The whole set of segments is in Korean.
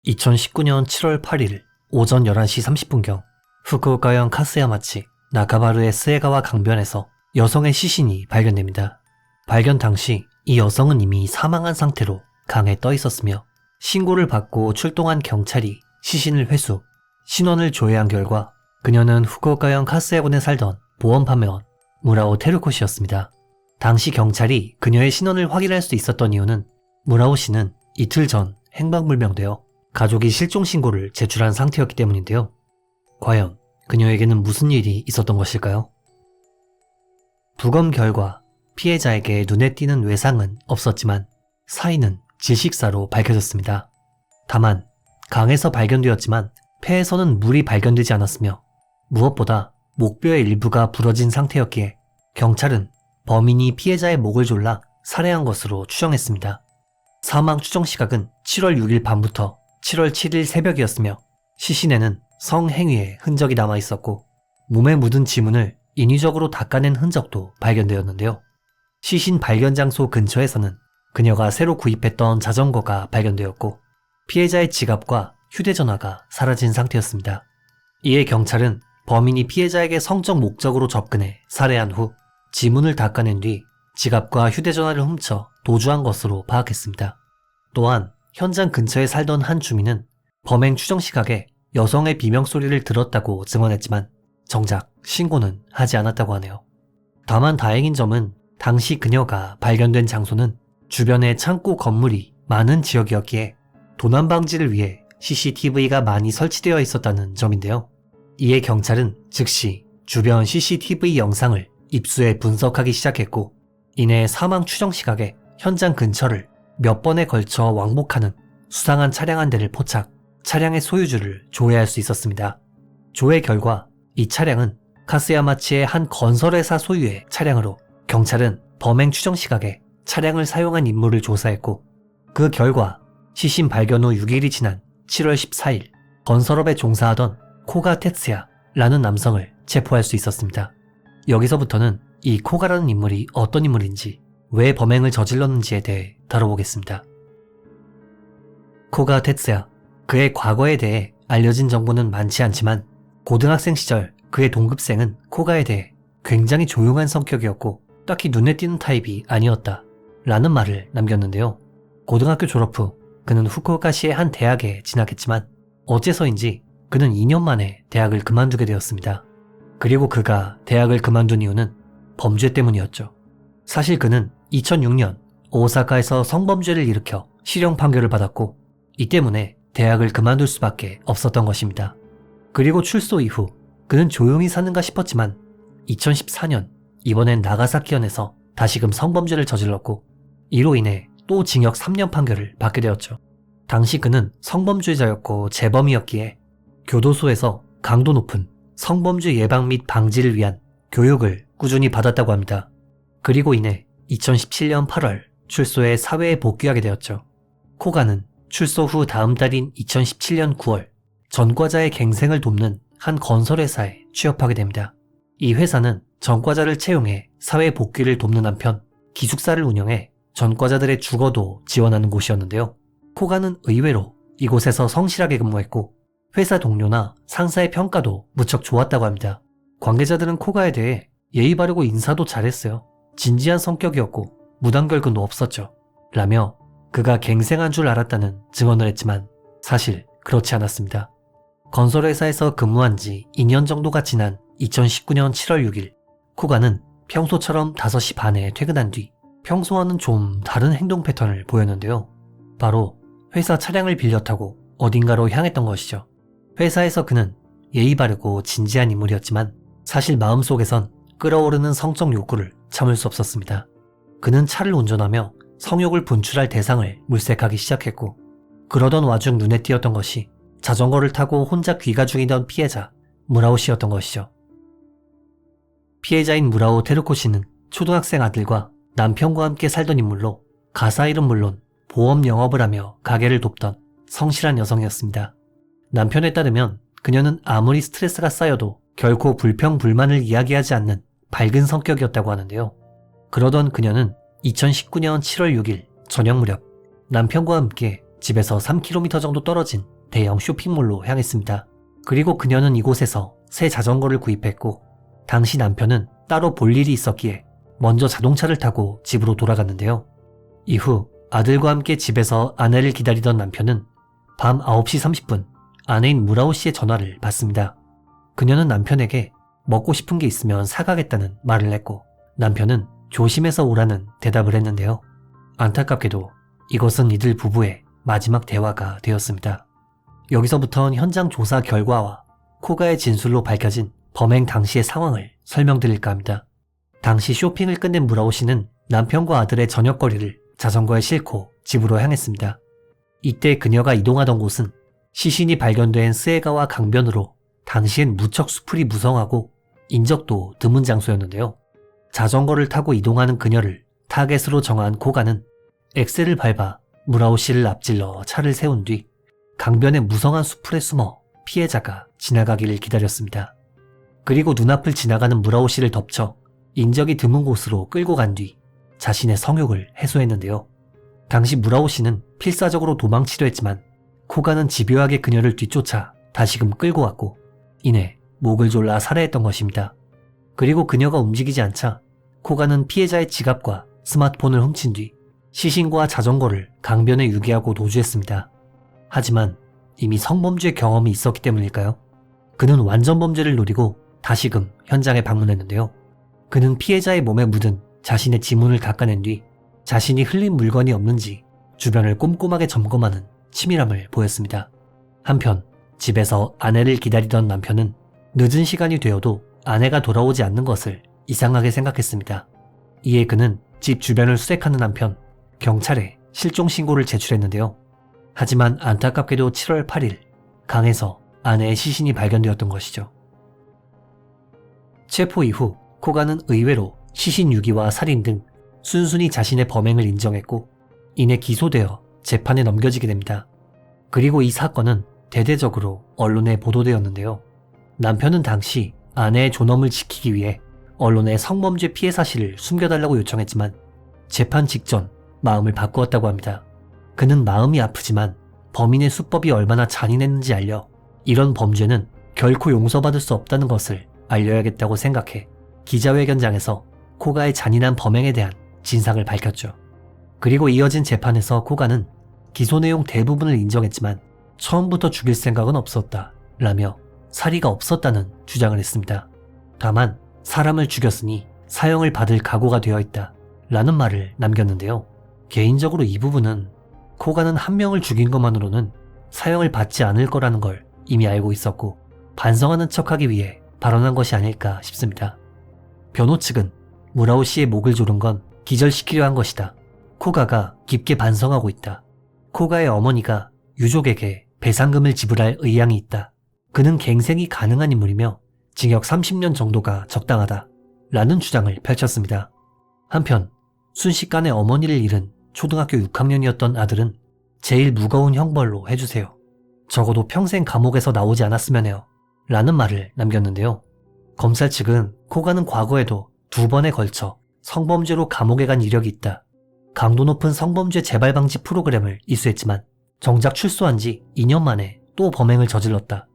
2019년 7월 8일 오전 11시 30분경 후쿠오카현 카스야마치 나카바루의 스에가와 강변에서 여성의 시신이 발견됩니다. 발견 당시 이 여성은 이미 사망한 상태로 강에 떠 있었으며 신고를 받고 출동한 경찰이 시신을 회수, 신원을 조회한 결과 그녀는 후쿠오카현 카스야군에 살던 보험 판매원 무라오 테루코 씨였습니다. 당시 경찰이 그녀의 신원을 확인할 수 있었던 이유는 무라오 씨는 이틀 전 행방불명되어 가족이 실종 신고를 제출한 상태였기 때문인데요. 과연 그녀에게는 무슨 일이 있었던 것일까요? 부검 결과 피해자에게 눈에 띄는 외상은 없었지만 사인은 질식사로 밝혀졌습니다. 다만 강에서 발견되었지만 폐에서는 물이 발견되지 않았으며 무엇보다 목뼈의 일부가 부러진 상태였기에 경찰은 범인이 피해자의 목을 졸라 살해한 것으로 추정했습니다. 사망 추정 시각은 7월 6일 밤부터 7월 7일 새벽이었으며 시신에는 성행위의 흔적이 남아있었고 몸에 묻은 지문을 인위적으로 닦아낸 흔적도 발견되었는데요. 시신 발견 장소 근처에서는 그녀가 새로 구입했던 자전거가 발견되었고 피해자의 지갑과 휴대전화가 사라진 상태였습니다. 이에 경찰은 범인이 피해자에게 성적 목적으로 접근해 살해한 후 지문을 닦아낸 뒤 지갑과 휴대전화를 훔쳐 도주한 것으로 파악했습니다. 또한 현장 근처에 살던 한 주민은 범행 추정 시각에 여성의 비명소리를 들었다고 증언했지만 정작 신고는 하지 않았다고 하네요. 다만 다행인 점은 당시 그녀가 발견된 장소는 주변에 창고 건물이 많은 지역이었기에 도난 방지를 위해 CCTV가 많이 설치되어 있었다는 점인데요. 이에 경찰은 즉시 주변 CCTV 영상을 입수해 분석하기 시작했고 이내 사망 추정 시각에 현장 근처를 몇 번에 걸쳐 왕복하는 수상한 차량 한 대를 포착, 차량의 소유주를 조회할 수 있었습니다. 조회 결과 이 차량은 카스야마치의 한 건설회사 소유의 차량으로 경찰은 범행 추정 시각에 차량을 사용한 인물을 조사했고 그 결과 시신 발견 후 6일이 지난 7월 14일 건설업에 종사하던 코가 테츠야라는 남성을 체포할 수 있었습니다. 여기서부터는 이 코가라는 인물이 어떤 인물인지 왜 범행을 저질렀는지에 대해 다뤄보겠습니다. 코가 테츠야, 그의 과거에 대해 알려진 정보는 많지 않지만 고등학생 시절 그의 동급생은 코가에 대해 굉장히 조용한 성격이었고 딱히 눈에 띄는 타입이 아니었다 라는 말을 남겼는데요. 고등학교 졸업 후 그는 후쿠오카시의 한 대학에 진학했지만 어째서인지 그는 2년 만에 대학을 그만두게 되었습니다. 그리고 그가 대학을 그만둔 이유는 범죄 때문이었죠. 사실 그는 2006년 오사카에서 성범죄를 일으켜 실형 판결을 받았고 이 때문에 대학을 그만둘 수밖에 없었던 것입니다. 그리고 출소 이후 그는 조용히 사는가 싶었지만 2014년 이번엔 나가사키현에서 다시금 성범죄를 저질렀고 이로 인해 또 징역 3년 판결을 받게 되었죠. 당시 그는 성범죄자였고 재범이었기에 교도소에서 강도 높은 성범죄 예방 및 방지를 위한 교육을 꾸준히 받았다고 합니다. 그리고 이내 2017년 8월 출소해 사회에 복귀하게 되었죠. 코가는 출소 후 다음 달인 2017년 9월 전과자의 갱생을 돕는 한 건설회사에 취업하게 됩니다. 이 회사는 전과자를 채용해 사회 복귀를 돕는 한편 기숙사를 운영해 전과자들의 주거도 지원하는 곳이었는데요. 코가는 의외로 이곳에서 성실하게 근무했고 회사 동료나 상사의 평가도 무척 좋았다고 합니다. 관계자들은 코가에 대해 예의 바르고 인사도 잘했어요. 진지한 성격이었고 무단결근도 없었죠. 라며 그가 갱생한 줄 알았다는 증언을 했지만 사실 그렇지 않았습니다. 건설회사에서 근무한 지 2년 정도가 지난 2019년 7월 6일 코가는 평소처럼 5시 반에 퇴근한 뒤 평소와는 좀 다른 행동 패턴을 보였는데요. 바로 회사 차량을 빌려 타고 어딘가로 향했던 것이죠. 회사에서 그는 예의 바르고 진지한 인물이었지만 사실 마음속에선 끓어오르는 성적 욕구를 참을 수 없었습니다. 그는 차를 운전하며 성욕을 분출할 대상을 물색하기 시작했고 그러던 와중 눈에 띄었던 것이 자전거를 타고 혼자 귀가 중이던 피해자 무라오 씨였던 것이죠. 피해자인 무라오 테루코 씨는 초등학생 아들과 남편과 함께 살던 인물로 가사일은 물론 보험 영업을 하며 가게를 돕던 성실한 여성이었습니다. 남편에 따르면 그녀는 아무리 스트레스가 쌓여도 결코 불평불만을 이야기하지 않는 밝은 성격이었다고 하는데요. 그러던 그녀는 2019년 7월 6일 저녁 무렵 남편과 함께 집에서 3km 정도 떨어진 대형 쇼핑몰로 향했습니다. 그리고 그녀는 이곳에서 새 자전거를 구입했고 당시 남편은 따로 볼 일이 있었기에 먼저 자동차를 타고 집으로 돌아갔는데요. 이후 아들과 함께 집에서 아내를 기다리던 남편은 밤 9시 30분 아내인 무라오 씨의 전화를 받습니다. 그녀는 남편에게 먹고 싶은 게 있으면 사가겠다는 말을 했고 남편은 조심해서 오라는 대답을 했는데요. 안타깝게도 이것은 이들 부부의 마지막 대화가 되었습니다. 여기서부터는 현장 조사 결과와 코가의 진술로 밝혀진 범행 당시의 상황을 설명드릴까 합니다. 당시 쇼핑을 끝낸 무라오 씨는 남편과 아들의 저녁거리를 자전거에 싣고 집으로 향했습니다. 이때 그녀가 이동하던 곳은 시신이 발견된 스에가와 강변으로 당시엔 무척 수풀이 무성하고 인적도 드문 장소였는데요. 자전거를 타고 이동하는 그녀를 타겟으로 정한 코가는 엑셀을 밟아 무라오 씨를 앞질러 차를 세운 뒤 강변의 무성한 수풀에 숨어 피해자가 지나가기를 기다렸습니다. 그리고 눈앞을 지나가는 무라오 씨를 덮쳐 인적이 드문 곳으로 끌고 간 뒤 자신의 성욕을 해소했는데요. 당시 무라오 씨는 필사적으로 도망치려 했지만 코가는 집요하게 그녀를 뒤쫓아 다시금 끌고 왔고 이내 목을 졸라 살해했던 것입니다. 그리고 그녀가 움직이지 않자 코가는 피해자의 지갑과 스마트폰을 훔친 뒤 시신과 자전거를 강변에 유기하고 도주했습니다. 하지만 이미 성범죄 경험이 있었기 때문일까요? 그는 완전 범죄를 노리고 다시금 현장에 방문했는데요. 그는 피해자의 몸에 묻은 자신의 지문을 닦아낸 뒤 자신이 흘린 물건이 없는지 주변을 꼼꼼하게 점검하는 치밀함을 보였습니다. 한편 집에서 아내를 기다리던 남편은 늦은 시간이 되어도 아내가 돌아오지 않는 것을 이상하게 생각했습니다. 이에 그는 집 주변을 수색하는 한편 경찰에 실종 신고를 제출했는데요. 하지만 안타깝게도 7월 8일 강에서 아내의 시신이 발견되었던 것이죠. 체포 이후 코가는 의외로 시신 유기와 살인 등 순순히 자신의 범행을 인정했고 이내 기소되어 재판에 넘겨지게 됩니다. 그리고 이 사건은 대대적으로 언론에 보도되었는데요. 남편은 당시 아내의 존엄을 지키기 위해 언론에 성범죄 피해 사실을 숨겨달라고 요청했지만 재판 직전 마음을 바꾸었다고 합니다. 그는 마음이 아프지만 범인의 수법이 얼마나 잔인했는지 알려 이런 범죄는 결코 용서받을 수 없다는 것을 알려야겠다고 생각해 기자회견장에서 코가의 잔인한 범행에 대한 진상을 밝혔죠. 그리고 이어진 재판에서 코가는 기소 내용 대부분을 인정했지만 처음부터 죽일 생각은 없었다 라며 사리가 없었다는 주장을 했습니다. 다만 사람을 죽였으니 사형을 받을 각오가 되어 있다 라는 말을 남겼는데요. 개인적으로 이 부분은 코가는 한 명을 죽인 것만으로는 사형을 받지 않을 거라는 걸 이미 알고 있었고 반성하는 척하기 위해 발언한 것이 아닐까 싶습니다. 변호 측은 무라오 씨의 목을 조른 건 기절시키려 한 것이다. 코가가 깊게 반성하고 있다. 코가의 어머니가 유족에게 배상금을 지불할 의향이 있다. 그는 갱생이 가능한 인물이며 징역 30년 정도가 적당하다. 라는 주장을 펼쳤습니다. 한편 순식간에 어머니를 잃은 초등학교 6학년이었던 아들은 제일 무거운 형벌로 해주세요. 적어도 평생 감옥에서 나오지 않았으면 해요. 라는 말을 남겼는데요. 검찰 측은 코가는 과거에도 2번에 걸쳐 성범죄로 감옥에 간 이력이 있다. 강도 높은 성범죄 재발 방지 프로그램을 이수했지만 정작 출소한 지 2년 만에 또 범행을 저질렀다.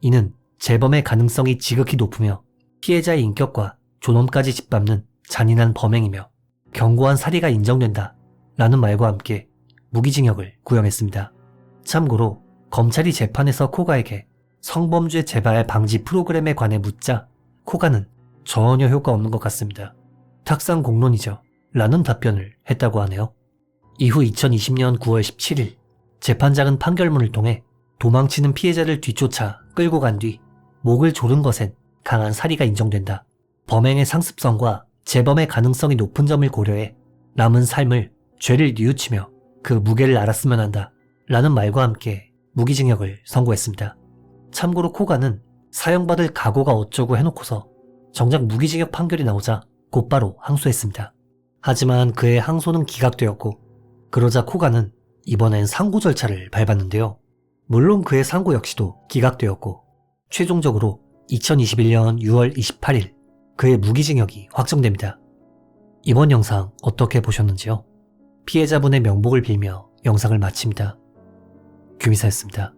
이는 재범의 가능성이 지극히 높으며 피해자의 인격과 존엄까지 짓밟는 잔인한 범행이며 견고한 사리가 인정된다. 라는 말과 함께 무기징역을 구형했습니다. 참고로 검찰이 재판에서 코가에게 성범죄 재발 방지 프로그램에 관해 묻자 코가는 전혀 효과 없는 것 같습니다. 탁상 공론이죠. 라는 답변을 했다고 하네요. 이후 2020년 9월 17일 재판장은 판결문을 통해 도망치는 피해자를 뒤쫓아 끌고 간 뒤 목을 조른 것엔 강한 사리가 인정된다. 범행의 상습성과 재범의 가능성이 높은 점을 고려해 남은 삶을 죄를 뉘우치며 그 무게를 알았으면 한다. 라는 말과 함께 무기징역을 선고했습니다. 참고로 코가는 사형받을 각오가 어쩌고 해놓고서 정작 무기징역 판결이 나오자 곧바로 항소했습니다. 하지만 그의 항소는 기각되었고 그러자 코가는 이번엔 상고 절차를 밟았는데요. 물론 그의 상고 역시도 기각되었고 최종적으로 2021년 6월 28일 그의 무기징역이 확정됩니다. 이번 영상 어떻게 보셨는지요? 피해자분의 명복을 빌며 영상을 마칩니다. 규미사였습니다.